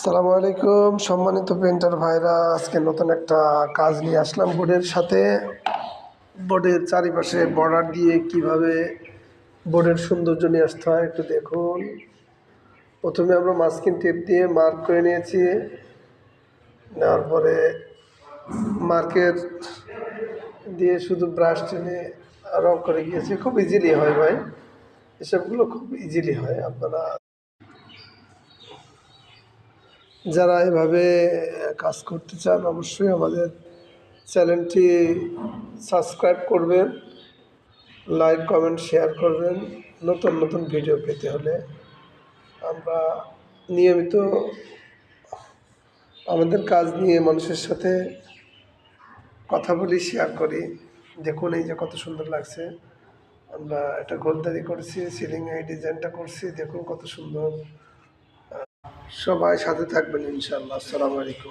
সালামু আলাইকুম সম্মানিত পেন্টার ভাইরা, আজকে নতুন একটা কাজ নিয়ে আসলাম বোর্ডের সাথে। বোর্ডের চারিপাশে বর্ডার দিয়ে কিভাবে বোর্ডের সৌন্দর্য নিয়ে আসতে হয় একটু দেখুন। প্রথমে আমরা মাস্কিং টেপ দিয়ে মার্ক করে নিয়েছি, নেওয়ার পরে মার্কের দিয়ে শুধু ব্রাশ টেনে রং করে গিয়েছি। খুব ইজিলি হয় ভাই, এসবগুলো খুব ইজিলি হয়। আপনারা যারা এভাবে কাজ করতে চান অবশ্যই আমাদের চ্যানেলটি সাবস্ক্রাইব করবেন, লাইক কমেন্ট শেয়ার করবেন। নতুন নতুন ভিডিও পেতে হলে আমরা নিয়মিত আমাদের কাজ নিয়ে মানুষের সাথে কথা বলি, শেয়ার করি। দেখুন এই যে কত সুন্দর লাগছে। আমরা এটা গোলদারি করছি, সিলিংয়ে এই ডিজাইনটা করছি, দেখুন কত সুন্দর। সবাই সাথে থাকবেন ইনশাআল্লাহ। আসসালামু আলাইকুম।